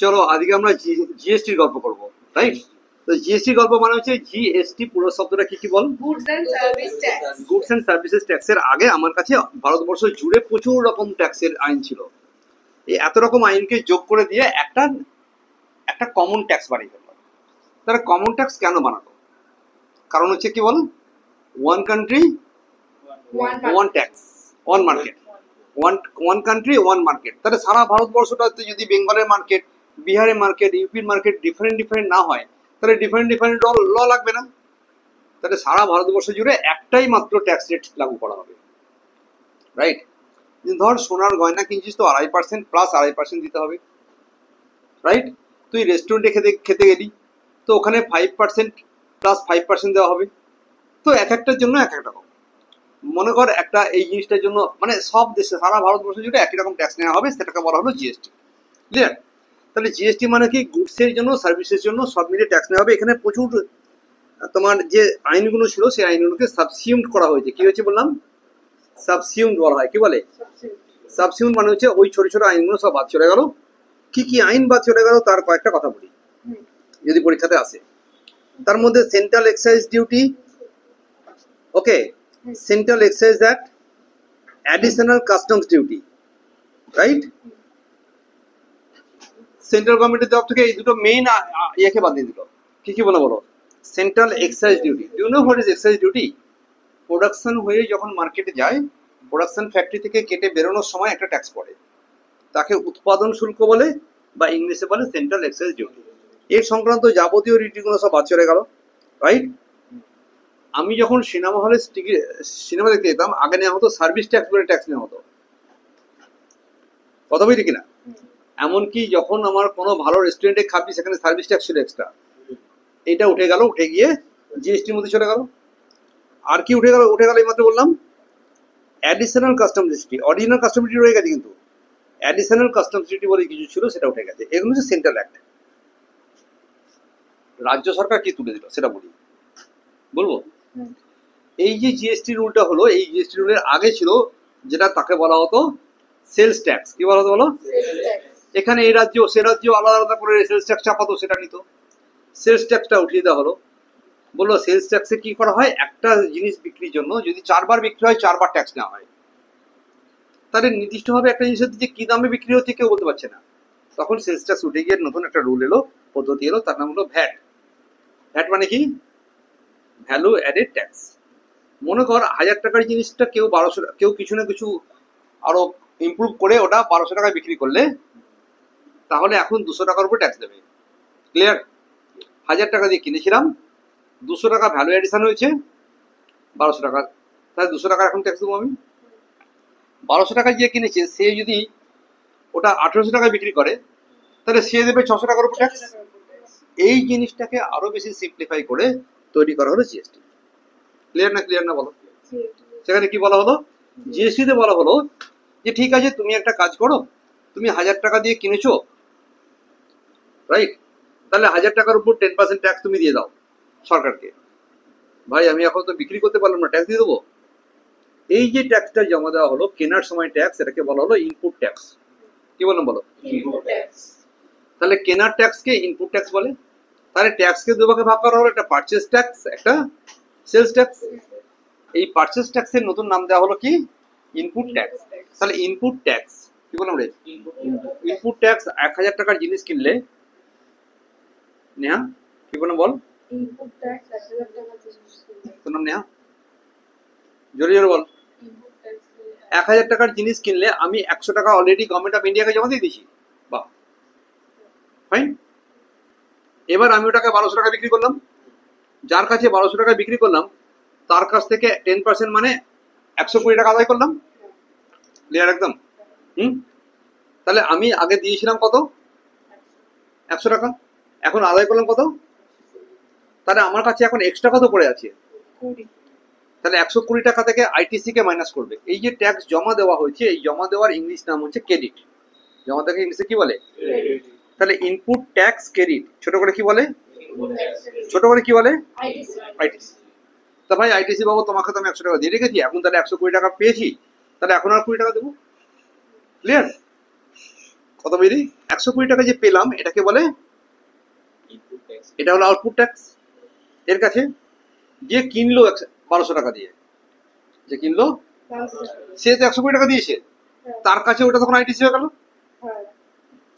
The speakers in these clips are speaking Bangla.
চলো আজকে আমরা জিএসটির গল্প করবো, রাইট? তো জিএসটি গল্প মানে হচ্ছে জিএসটি পুরো শব্দটা কি বল? Goods and service tax. Goods and services ট্যাক্সের আগে আমার কাছে ভারতবর্ষ জুড়ে প্রচুর রকম ট্যাক্সের আইন ছিল। এই এত রকম আইনকে যোগ করে দিয়ে একটা একটা কমন ট্যাক্স বানিয়ে ফেললো। তারা কমন ট্যাক্স কেন বানালো? কারণ হচ্ছে কি বল, one country one tax, one market, one country one market. তাহলে সারা ভারতবর্ষটাতে যদি বেঙ্গলের মার্কেট, বিহারের মার্কেট, ইউপির মার্কেট ডিফারেন্ট না হয়, তাহলে ডিফারেন্ট ল লাগবে না। তাহলে সারা ভারতবর্ষ জুড়ে একটাই মাত্র ট্যাক্স রেট লাগু করা হবে, রাইট? ধর সোনার গয়না কিনছিস তো 2.5% প্লাস 2.5% দিতে হবে, রাইট? তুই রেস্টুরেন্টে খেতে গেলি তো ওখানে 5% প্লাস 5% দেওয়া হবে। তো এক একটার জন্য এক এক রকম। মনে কর একটা এই জিনিসটার জন্য মানে সব দেশে সারা ভারতবর্ষ জুড়ে একই রকম ট্যাক্স নেওয়া হবে, সেটাকে বলা হলো জিএসটি। ক্লিয়ার? তাহলে জিএসটি মানে কি, গুডসের জন্য সার্ভিসের জন্য সব মিলিয়ে ট্যাক্স নেওয়া হবে। এখানে প্রচুর তোমার যে আইনগুলো ছিল সেই আইনগুলোকে সাবসিউমড করা হয়েছে। কি হয়েছে বললাম? সাবসিউমড বলা হয়। কি বলে? সাবসিউমড মানে হচ্ছে ওই ছোট ছোট আইনগুলো সব বাদ চলে গেল। কি কি আইন বাদ চলে গেল তার কয়েকটা কথা বলি যদি পরীক্ষাতে আসে। তার মধ্যে central excise duty, okay, central excise act, additional customs duty, right? Central গভর্নমেন্টের তরফ থেকে এই দুটো মেইন ইয়েকে বাদ দিয়ে দিল। কি বলো? Central excise duty. Do you know what is excise duty? Production হয়ে যখন মার্কেটে যায়, প্রোডাকশন ফ্যাক্টরি থেকে কেটে বেরোনোর সময় একটা ট্যাক্স পড়ে, তাকে উৎপাদন শুল্ক বলে, বা ইংলিশে বলে সেন্ট্রাল এক্সাইজ ডিউটি। এর সংক্রান্ত যাবতীয় রীতিগুলো সব বাদ চলে গেল, রাইট? আমি যখন সিনেমা হলে সিনেমা দেখতে যেতাম, আগে নেওয়া হতো সার্ভিস ট্যাক্স বলে ট্যাক্স নেওয়া হতো। কথা বলি কিনা? এমনকি যখন আমার কোনো ভালো রেস্টুরেন্টে খাবি সেখানে সার্ভিস ট্যাক্স ছিল এক্সট্রা। এটা উঠে গিয়ে জিএসটির মধ্যে চলে গেল। আর কি উঠে গেল এই মাত্র বললাম, additional customs duty. Original customs duty রয়ে গেছে, কিন্তু অ্যাডিশনাল কাস্টমস ডিউটি বলে কিছু ছিল, সেটা উঠে গেছে। এগুলো হচ্ছে সেন্ট্রাল অ্যাক্ট। রাজ্য সরকার কি তুলে দিল সেটা বলবো। এই যে জিএসটি রুলটা হলো, এই জিএসটি রুলের আগে ছিল যেটা তাকে বলা হতো সেলস ট্যাক্স। কি বলা হতো বলো? এখানে এই রাজ্য সে রাজ্য আলাদা আলাদা করে সেলস ট্যাক্স চাপাতো, সেটা নিত। সেলস ট্যাক্সটা উঠিয়ে দেওয়া হলো। বললো সেলস ট্যাক্সে কি করা হয়, একটা জিনিস বিক্রির জন্য যদি 4 বার বিক্রি হয় 4 বার ট্যাক্স নেওয়া হয়। তাহলে নির্দিষ্টভাবে একটা জিনিসের যে কি দামে বিক্রি হচ্ছে কেউ বলতে পারছে না, তখন সেলস ট্যাক্স উঠে গিয়ে নতুন একটা রুল এলো, পদ্ধতি এলো, তার নাম হলো ভ্যাট। ভ্যাট মানে কি? Value added tax. মনে কর 1000 টাকার জিনিসটা কেউ 1200, কেউ কিছু না কিছু আরো ইমপ্রুভ করে ওটা 1200 টাকায় বিক্রি করলে, তাহলে এখন 200 টাকার উপর ট্যাক্স দেবে। ক্লিয়ার? 1000 টাকা দিয়ে কিনেছিলাম, 200 টাকা ভ্যালু অ্যাডিশন হয়েছে 1200 টাকা, তাহলে 200 টাকা এখন ট্যাক্স দেবো আমি। 1200 টাকা দিয়ে কিনেছে সে যদি ওটা 1800 টাকায় বিক্রি করে, তাহলে সে দেবে 600 টাকার উপর ট্যাক্স। এই জিনিসটাকে আরো বেশি সিম্পলিফাই করে তৈরি করা হলো জিএসটি। ক্লিয়ার না বলো? সেখানে কি বলা হলো, জিএসটিতে বলা হলো যে ঠিক আছে তুমি একটা কাজ করো, তুমি 1000 টাকা দিয়ে কিনেছো, রাইট? তাহলে 1000 টাকার উপর 10% ট্যাক্স তুমি দিয়ে দাও সরকারকে। ভাই আমি এখন তো বিক্রি করতে পারলাম না, ট্যাক্স দিয়ে দেবো। এই যে ট্যাক্সটা জমা দেওয়া হলো কেনার সময় ট্যাক্স, এটাকে বলা হলো ইনপুট ট্যাক্স। কি বললাম বলো? তাহলে কেনার ট্যাক্সকে ইনপুট ট্যাক্স বলে। তাহলে ট্যাক্সকে দুভাগে ভাগ করা হলো, একটা পারচেস ট্যাক্স, একটা সেলস ট্যাক্স। এই পারচেস ট্যাক্সের নতুন নাম দেওয়া হলো কি? Input tax. তাহলে ইনপুট ট্যাক্স কি বললাম রে? ইনপুট ট্যাক্স 1000 টাকার জিনিস কিনলে, নেহা কি বললাম বল? ইনপুট ট্যাক্স 1000 টাকা তোর নাম নেহা, জোরে বল। 1000 টাকার জিনিস কিনলে আমি 100 টাকা অলরেডি গভর্নমেন্ট অফ ইন্ডিয়াকে জমা দিয়ে দিয়েছি। বাহ, ফাইন। এবার আমি ওটাকে 1200 টাকা বিক্রি করলাম। যার কাছে 1200 টাকা বিক্রি করলাম তার কাছ থেকে 10% মানে 120 টাকা আদায় করলাম। ক্লিয়ার একদম? তাহলে আমি আগে দিয়েছিলাম কত? 100 টাকা। এখন আদায় করলাম কত? তাহলে আমার কাছে এখন এক্সট্রা কত পড়ে আছে? 20। তাহলে 120 টাকা থেকে আইটিসি কে মাইনাস করবে। এই যে ট্যাক্স জমা দেওয়া হয়েছে, এই জমা দেওয়ার ইংলিশ নাম হচ্ছে ক্রেডিট। জমা দেওয়াকে ইংলিশে কি বলে? তাহলে ইনপুট ট্যাক্স ক্রেডিট। ছোট করে কি বলে? আইটিসি। তা ভাই আইটিসি বাবু তোমাকে তো আমি 100 টাকা দিয়ে রেখেছি, এখন তাহলে 120 টাকা পেয়েছি, তাহলে এখন আর 20 টাকা দেবো। ক্লিয়ার? কত বেরি 120 টাকা যে পেলাম এটাকে বলে, এটা হলো আউটপুট ট্যাক্স। এর কাছে যে কিনলো 1200 টাকা দিয়ে, যে কিনলো সে তো 120 টাকা দিয়েছে, তার কাছে ওটা তখন আইটিসি হয়ে গেল।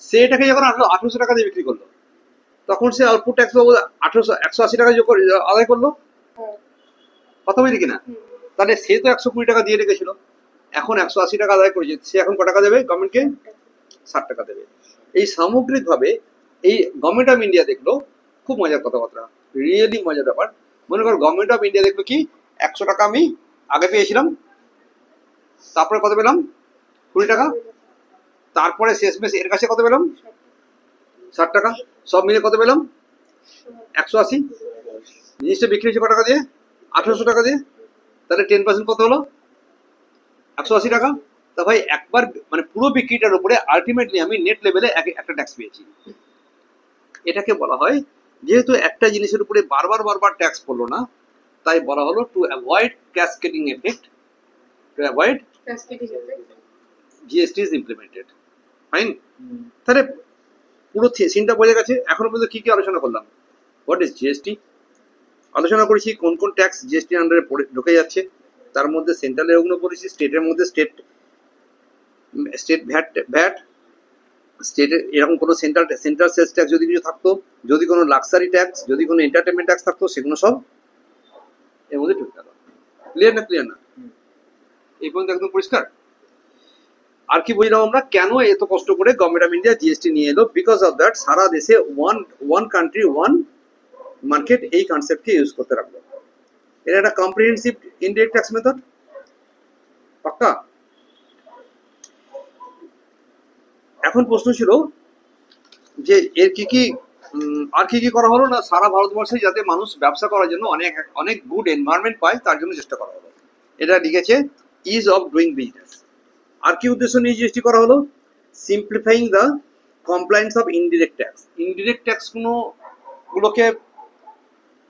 সে এটাকে যখন 1800 টাকা দিয়ে বিক্রি করলো, তখন সে আউটপুট ট্যাক্স 180 টাকা আদায় করলো। কথা বলি কিনা? তাহলে সে তো 120 টাকা দিয়ে রেখেছিল, এখন 180 টাকা আদায় করেছে, সে এখন ক টাকা দেবে গভর্নমেন্টকে? 60 টাকা দেবে। এই সামগ্রিকভাবে এই গভর্নমেন্ট অফ ইন্ডিয়া দেখলো, খুব মজার কথাবার্তা, রিয়েলি মজার ব্যাপার। মনে করো গভর্নমেন্ট অফ ইন্ডিয়া দেখলো কি 100 টাকা আমি আগে পেয়েছিলাম, তারপরে কত পেলাম? 20 টাকা, তারপরে শেষমেশ এর কাছে কত পেলাম? 60 টাকা, সব মিলে কত পেলাম? 180। জিনিসটা বিক্রি হয়েছে ক টাকা দিয়ে? 1800 টাকা দিয়ে। তাহলে 10% কত হলো? 180 টাকা। তা ভাই একবার মানে পুরো বিক্রিটার উপরে আলটিমেটলি আমি নেট লেভেলে একটা ট্যাক্স পেয়েছি। এটাকে বলা হয়, যেহেতু একটা জিনিসের উপরে বারবার ট্যাক্স পড়লো না, তাই বলা হলো to avoid cascading effect, to avoid GST is implemented. Fine. তাহলে পুরো সিনটা বোঝা গেছে। এখনো পর্যন্ত কি কি আলোচনা করলাম? হোয়াট ইজ জিএসটি, আলোচনা করেছি কোন কোন ট্যাক্স জিএসটি আন্ডারে ঢুকে যাচ্ছে, তার মধ্যে সেন্ট্রালের ওগুলো করেছি, স্টেটের মধ্যে স্টেট ভ্যাট, স্টেটের এরকম কোনো সেন্ট্রাল সেলস ট্যাক্স যদি কিছু থাকতো, যদি কোনো লাক্সারি ট্যাক্স, যদি কোনো এন্টারটেনমেন্ট ট্যাক্স থাকতো, সেগুলো সব এর মধ্যে ঢুকে গেল। ক্লিয়ার না? ক্লিয়ার না? এই পর্যন্ত একদম পরিষ্কার। আর কি বুঝলাম আমরা কেন এত কষ্ট করে গভর্নমেন্ট অফ ইন্ডিয়া জিএসটি নিয়ে এলো? বিকজ অফ দ্যাট সারা দেশে ওয়ান কান্ট্রি ওয়ান মার্কেট এই কনসেপ্টকে ইউজ করতে রাখলো। এটা একটা কম্প্রিহেন্সিভ ইনডিরেক্ট ট্যাক্স মেথড। পাক্কা? এখন প্রশ্ন ছিল যে এর কি কি আর কি কি করা হলো না, সারা ভারতবর্ষে যাতে মানুষ ব্যবসা করার জন্য অনেক গুড এনভায়রনমেন্ট পায় তার জন্য চেষ্টা করা হলো। এটা লিখেছে ইজ অফ ডুইং বিজনেস। আর কি উদ্দেশ্য নিয়ে জিএসটি করা হলো? Simplifying the compliance of indirect tax. Indirect tax গুলোকে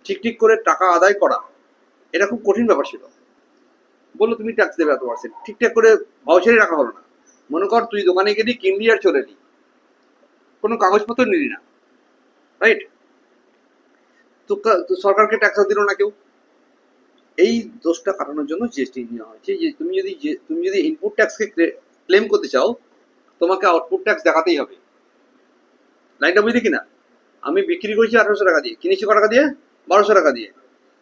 ঠিক করে টাকা আদায় করা, এটা খুব কঠিন ব্যাপার ছিল। বললো তুমি ট্যাক্স দেবে 1%, ঠিকঠাক করে ভাউচারই রাখা হলো না। মনে কর তুই দোকানে গেলি, কিনলি আর চলে এলি, কোনো কাগজপত্র নিলি না, রাইট? তো সরকারকে ট্যাক্স দিল না কেউ। এই দোষটা কাটানোর জন্য জিএসটি নেওয়া হয়েছে যে তুমি যদি ইনপুট ট্যাক্সকে ক্লেম করতে চাও, তোমাকে আউটপুট ট্যাক্স দেখাতেই হবে। লাইনটা বুঝলি কিনা? আমি বিক্রি করেছি 1800 টাকা দিয়ে, কিনেছি ক টাকা দিয়ে? 1200 টাকা দিয়ে।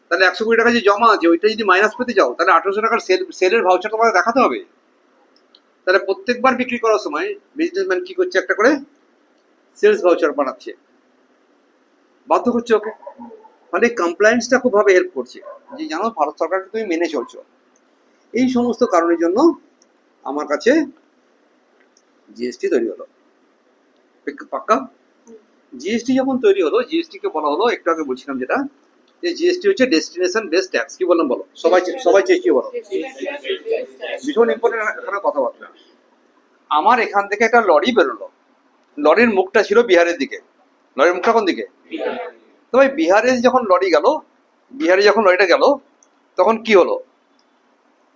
তাহলে 120 টাকা যে জমা আছে ওইটা যদি মাইনাস পেতে চাও, তাহলে 1800 টাকার সেলের ভাউচার তোমাকে দেখাতে হবে। তাহলে প্রত্যেকবার বিক্রি করার সময় বিজনেসম্যান কি করছে? একটা করে সেলস ভাউচার বানাচ্ছে, বাধ্য করছে ওকে। মানে কমপ্লায়েন্সটা খুব ভাবে হেল্প করছে যে জানো ভারত সরকারকে তুমি মেনে চলছো। এই সমস্ত কারণের জন্য আমার কাছে জিএসটি তৈরি হলো। পাক্কা? জিএসটি যখন তৈরি হলো, জিএসটি কে বলা হলো, একটু আগে বলছিলাম যেটা, যে জিএসটি হচ্ছে ডেস্টিনেশন বেসড ট্যাক্স। কি বললাম বলো? সবাই জিএসটি বলো। ভীষণ ইম্পর্টেন্ট এখানে কথাবার্তা। আমার এখান থেকে একটা লরি বেরোলো, লরির মুখটা ছিল বিহারের দিকে। লরির মুখটা কোন দিকে? তো ভাই বিহারে যখন লরিটা গেল, তখন কি হলো?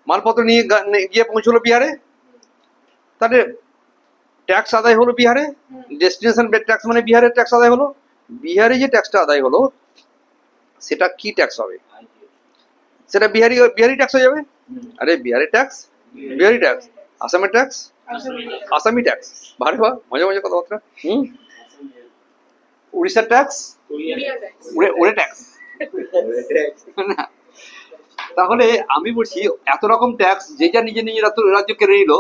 মালপত্র নিয়ে গিয়ে পৌঁছলো বিহারে, তাহলে ট্যাক্স আদায় হলো বিহারে। ডেস্টিনেশন ট্যাক্স মানে বিহারের ট্যাক্স আদায় হলো। বিহারে যে ট্যাক্সটা আদায় হলো সেটা কি ট্যাক্স হবে? সেটা বিহারি ট্যাক্স হয়ে যাবে। আরে বিহারি ট্যাক্স বিহারি ট্যাক্স, আসামের ট্যাক্স আসামি ট্যাক্স। ভারে বা মজা কথাবার্তা। উড়িষ্যার ট্যাক্স ওরে ট্যাক্স। তাহলে আমি বলছি এত রকম ট্যাক্স যে যা নিজে রাজ্য কেড়ে নিল,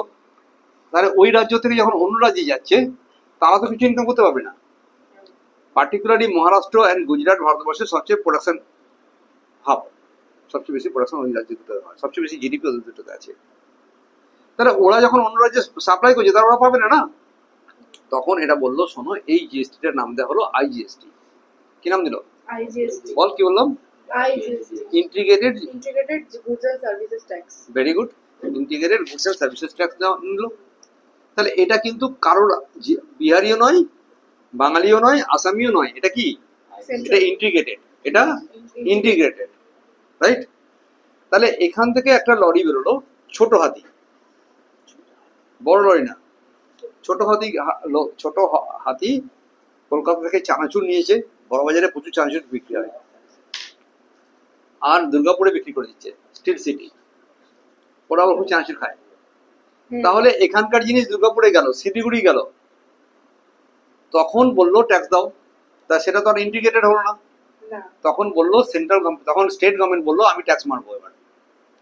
তাহলে ওই রাজ্য থেকে যখন অন্য রাজ্যে যাচ্ছে তারা তো কিছু ইনকাম করতে পারবে না। পার্টিকুলারলি মহারাষ্ট্র অ্যান্ড গুজরাট ভারতবর্ষের সবচেয়ে প্রোডাকশন হাব, সবচেয়ে বেশি প্রোডাকশন ওই রাজ্য দুটোতে হয়, সবচেয়ে বেশি জিডিপি ওদের দুটোতে আছে। তাহলে ওরা যখন অন্য রাজ্যে সাপ্লাই করছে তারা ওরা পাবে না। তখন এটা বললো শোনো, এই জিএসটিটার নাম দেওয়া হলো আইজিএসটি। কি নাম দিল? আইজিএসটি। বল কি বললাম? IGST, integrated goods and services tax. Very good. Integrated goods and services tax নিল। তাহলে এটা কিন্তু কারোর বিহারিও নয়, বাঙালিও নয়, আসামিও নয়, এটা কি? এটা ইন্টিগ্রেটেড, এটা ইন্টিগ্রেটেড, রাইট? তাহলে এখান থেকে একটা লরি বেরোলো, ছোট হাতি, বড় লরি না, ছোট হাতি কলকাতা থেকে চানাচুর নিয়েছে, বড়বাজারে প্রচুর চানাচুর বিক্রি হয়, আর দুর্গাপুরে বিক্রি করে দিচ্ছে, স্টিল সিটি, ওরা খুব চানাচুর খায়। তাহলে এখানকার জিনিস দুর্গাপুরে গেল, শিলিগুড়ি গেল, তখন বললো ট্যাক্স দাও, তা সেটা তো আর ইন্টিগ্রেটেড হলো না। না, তখন বললো তখন স্টেট গভর্নমেন্ট বললো আমি ট্যাক্স মারবো এবার।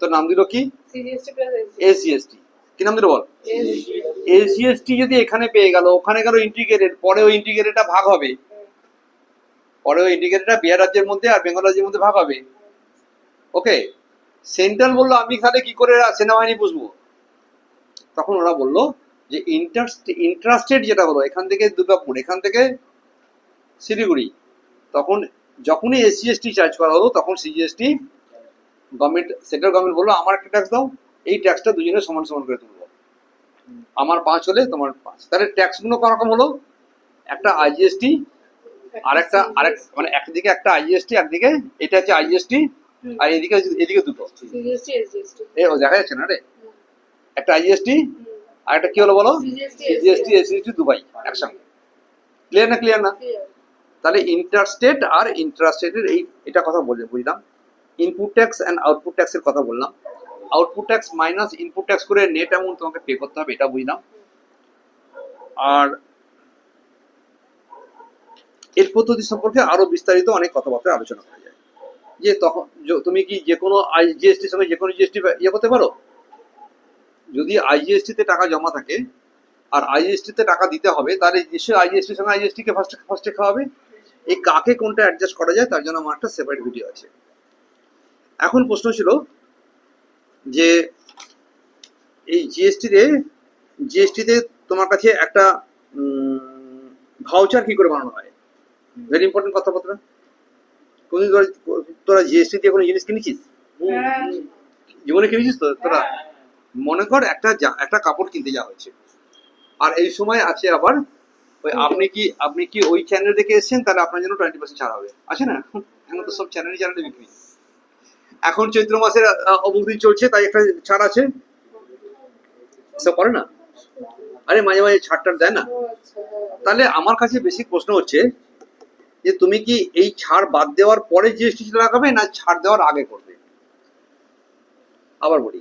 তো নাম দিল কি? CGST plus SGST. কি নাম দিল বল? SGST। এসজিএসটি যদি এখানে পেয়ে গেল, ওখানে গেল ইন্টিগ্রেটেড, পরে ওই ইন্টিগ্রেটেডটা ভাগ হবে, পরে ওই ইন্টিগ্রেটেডটা বিহার রাজ্যের মধ্যে আর বেঙ্গল রাজ্যের মধ্যে ভাগ হবে। ওকে, সেন্ট্রাল বললো আমি তাহলে কি করে সেনাবাহিনী বুঝবো? তখন ওরা বললো যে ইন্ট্রাস্টেট যেটা হলো, এখান থেকে দুর্গাপুর, এখান থেকে শিলিগুড়ি, তখন যখনই এসজিএসটি চার্জ করা হলো তখন সিজিএসটি গভর্নমেন্ট, সেন্ট্রাল গভর্নমেন্ট বললো আমার একটা ট্যাক্স দাও, এই ট্যাক্সটা দুজনে সমান সমান করে তুলবো, আমার 5 হলে তোমার 5। তাহলে ট্যাক্স গুলো করকম হলো, একটা আইজিএসটি আরেক মানে একদিকে একটা আইজিএসটি, একদিকে এটা হচ্ছে আইজিএসটি, আর এদিকে দুটো CGST SGST। ও দেখা যাচ্ছে না রে, একটা আইজিএসটি আর একটা কি হলো বলো, সিজিএসটি এসজিএসটি দুবাই একসঙ্গে। ক্লিয়ার না? ক্লিয়ার না? Clear। তাহলে ইন্টারস্টেট আর ইন্ট্রাস্টেটের এটা কথা বুঝলাম। ইনপুট ট্যাক্স অ্যান্ড আউটপুট ট্যাক্সের কথা বললাম। Output tax minus input tax করে নেট অ্যামাউন্ট তোমাকে পে করতে হবে, এটা বুঝলাম। আর এর পদ্ধতি সম্পর্কে আরো বিস্তারিত অনেক কথাবার্তা আলোচনা করা যায়, যে তখন তুমি কি যে কোনো আইজিএসটির সঙ্গে যে কোনো জিএসটি ইয়ে করতে পারো। যদি আইজিএসটি তে টাকা জমা থাকে আর আইজিএসটি তে টাকা দিতে হবে, তাহলে নিশ্চয়ই আইজিএসটির সঙ্গে আইজিএসটি কে ফার্স্টে খাওয়াবে। এই কাকে কোনটা অ্যাডজাস্ট করা যায় তার জন্য আমার একটা সেপারেট ভিডিও আছে। এখন প্রশ্ন ছিল যে এই জিএসটিতে তোমার কাছে একটা ভাউচার কি করে বানানো হয়, ভেরি ইম্পর্টেন্ট কথাবার্তা। কোনদিন তোরা জিএসটি দিয়ে কোনো জিনিস কিনেছিস? হ্যাঁ। জীবনে কিনেছিস তো তোরা? মনে কর একটা কাপড় কিনতে যাওয়া হয়েছে, আর এই সময় আছে আবার ওই আপনি কি ওই চ্যানেল দেখে এসেছেন, তাহলে আপনার জন্য 20% ছাড় হবে, আছে না? এখন তো সব চ্যানেলে বিক্রি। এখন চৈত্র মাসের অমুক দিন চলছে তাই একটা ছাড় আছে, সব করে না? আরে মাঝে মাঝে ছাড় দেয় না? ও আচ্ছা। তাহলে আমার কাছে বেসিক প্রশ্ন হচ্ছে যে তুমি কি এই ছাড় বাদ দেওয়ার পরে জিএসটি লাগাবে না ছাড় দেওয়ার আগে করবে? আবার বলি,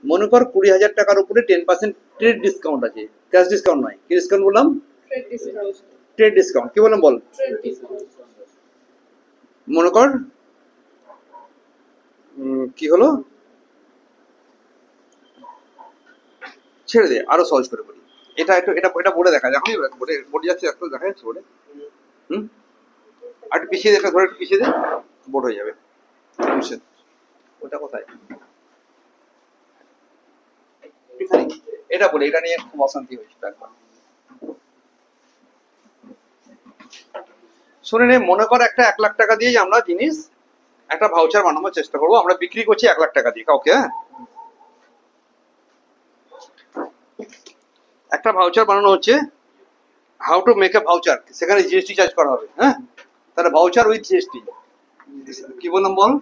মনে কর 20,000 টাকার উপরে 10% ট্রেড ডিসকাউন্ট আছে, ক্যাশ ডিসকাউন্ট নয়। কি ডিসকাউন্ট বললাম? Trade discount। Trade discount. কি বললাম বল? Trade discount। মনে কর কি হলো, ছেড়ে দে, আরো সহজ করে বলি। এটা বোর্ডে দেখা যায়, আমি বোর্ডে যাচ্ছে, একটা দেখা যাচ্ছে বোর্ডে। আর একটু পিছিয়ে দে, ধরে একটু পিছিয়ে দে, বোর্ড হয়ে যাবে। ওটা কোথায়? এটা বলে, এটা নিয়ে খুব অশান্তি হয়েছিল একবার। শুনে নে, মনে কর একটা 1 লাখ টাকা দিয়ে আমরা জিনিস একটা ভাউচার বানানোর চেষ্টা করবো, আমরা বিক্রি করছি 1 লাখ টাকা দিয়ে কাউকে। হ্যাঁ, একটা ভাউচার বানানো হচ্ছে, how to make a voucher, সেখানে জিএসটি চার্জ করা হবে। হ্যাঁ, তাহলে ভাউচার উইথ জিএসটি। কি বললাম বল?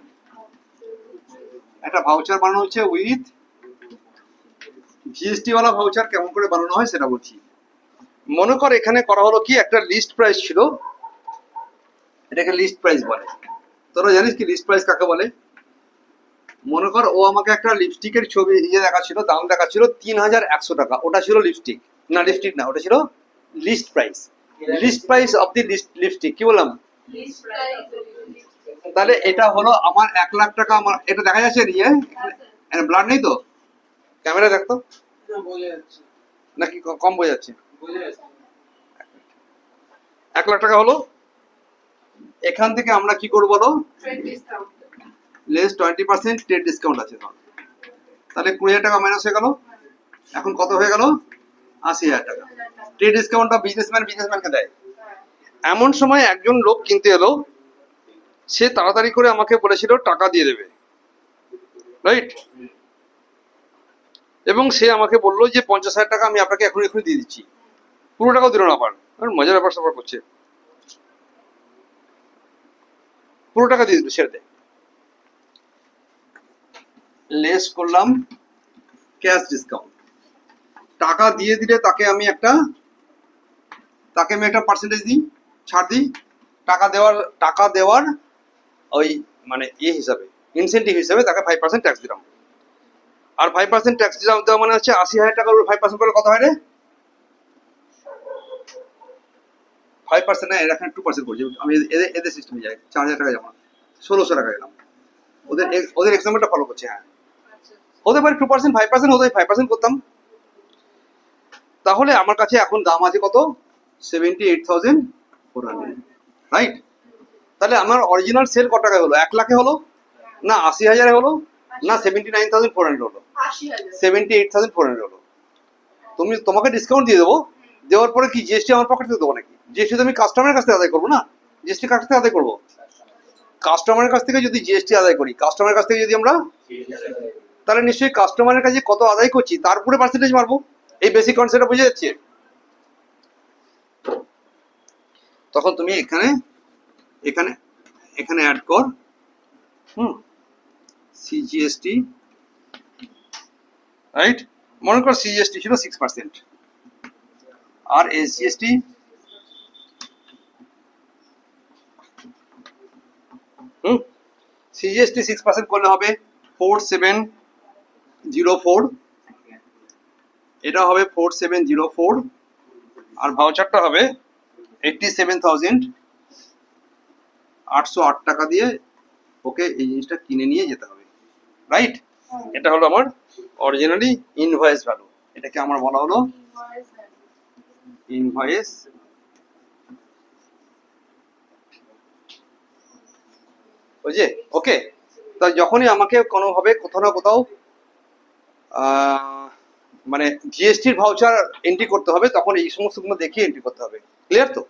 একটা ভাউচার বানানো হচ্ছে উইথ জিএসটি ওয়ালা ভাউচার। কেমন করে বানানো হয় সেটা বলছি। মনে কর এখানে করা হলো কি, একটা লিস্ট প্রাইস ছিল, এটাকে লিস্ট প্রাইস বলে। তোরা জানিস কি লিস্ট প্রাইস কাকে বলে? মনে কর ও আমাকে একটা লিপস্টিকের ছবি দেখাচ্ছিল, দাম দেখাচ্ছিল 3,100 টাকা, ওটা ছিল লিপস্টিক না, ওটা ছিল list price. List price of the lipstick. কি বললাম? তাহলে এটা হলো আমার 1 লাখ টাকা। আমার এটা দেখা যাচ্ছে ব্লাড নেই তো? ক্যামেরা দেখতো নাকি কম বোঝা যাচ্ছে? 1 লাখ টাকা হলো। এখান থেকে আমরা কি করবো বলো? লেস 20% ট্রেড ডিসকাউন্ট আছে, তাহলে 20,000 টাকা মাইনাস হয়ে গেল। এখন কত হয়ে গেল? 80,000 টাকা। ট্রেড ডিসকাউন্টটা বিজনেসম্যানকে দেয়। এমন সময় একজন লোক কিনতে এলো, সে তাড়াতাড়ি করে আমাকে বলেছিল টাকা দিয়ে দেবে, রাইট? এবং সে আমাকে বললো যে 50,000 টাকা আমি আপনাকে এখনই দিয়ে দিচ্ছি। পুরো টাকাও দিল না, আবার মজার ব্যাপার স্যাপার করছে। পুরো টাকা দিয়ে দিল, ছেড়ে দে। লেস করলাম ক্যাশ ডিসকাউন্ট, টাকা দিয়ে দিলে তাকে আমি একটা পার্সেন্টেজ দিই, ছাড় দিই। টাকা দেওয়ার ওই মানে হিসাবে, ইনসেন্টিভ হিসাবে তাকে 5% ট্যাক্স দিলাম। আর 5% ট্যাক্স দিলাম দেওয়া মানে হচ্ছে 80,000 টাকার উপর 5% করলে কত হয় রে? 5% না, এরা এখানে 2% করছে। আমি এদের সিস্টেমে যাই, 4,000 টাকা জমা, 1,600 টাকা গেলাম। ওদের এক্সাম্পলটা ফলো করছে। হ্যাঁ, হতে পারে 2%, 5% হতে 5% করতাম। তাহলে আমার কাছে এখন দাম আছে কত? 78,400, রাইট? তাহলে আমার অরিজিনাল সেল কত টাকায় হলো? 1 লাখে হলো না 80,000 হলো না 79,400 হলো? 78,400 হলো। তোমাকে ডিসকাউন্ট দিয়ে দেবো, দেওয়ার পরে কি জিএসটি আমার পকেট থেকে দেবো নাকি? জিএসটি তো আমি কাস্টমারের কাছ থেকে আদায় করবো না। জিএসটি কাছ থেকে আদায় করবো? কাস্টমারের কাছ থেকে যদি জিএসটি আদায় করি, কাস্টমারের কাছ থেকে যদি আমরা, তাহলে নিশ্চয়ই কাস্টমারের কাছে কত আদায় করছি তার উপরে পার্সেন্টেজ মারবো। এই বেসিক কনসেপ্টটা বুঝে যাচ্ছে? তখন তুমি এখানে এখানে এখানে অ্যাড কর সিজিএসটি, রাইট? মনে কর সিজিএসটি ছিল 6% আর এসজিএসটি সিজিএসটি 6% করলে হবে 4704, এটা হবে 4704, আর ভাউচারটা হবে 87,808 টাকা দিয়ে ওকে এই জিনিসটা কিনে নিয়ে যেতে হবে, রাইট? এটা হলো আমার অরিজিনালি ইনভয়েস ভ্যালু। এটাকে আমার বলা হলো ইনভয়েস বুঝে? ওকে, তা যখনই আমাকে কোনোভাবে কোথাও না কোথাও মানে জিএসটির ভাউচার এন্ট্রি করতে হবে, তখন এই সমস্তগুলো দেখিয়ে এন্ট্রি করতে হবে। ক্লিয়ার তো?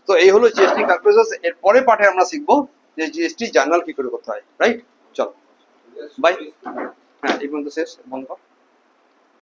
তো এই হলো জিএসটি ক্যালকুলেশন। এর পরে পাঠে আমরা শিখবো যে জিএসটি জার্নাল কি করে করতে হয়, রাইট? চলো বাই। হ্যাঁ, এই পর্যন্ত শেষ, বন্ধ কর।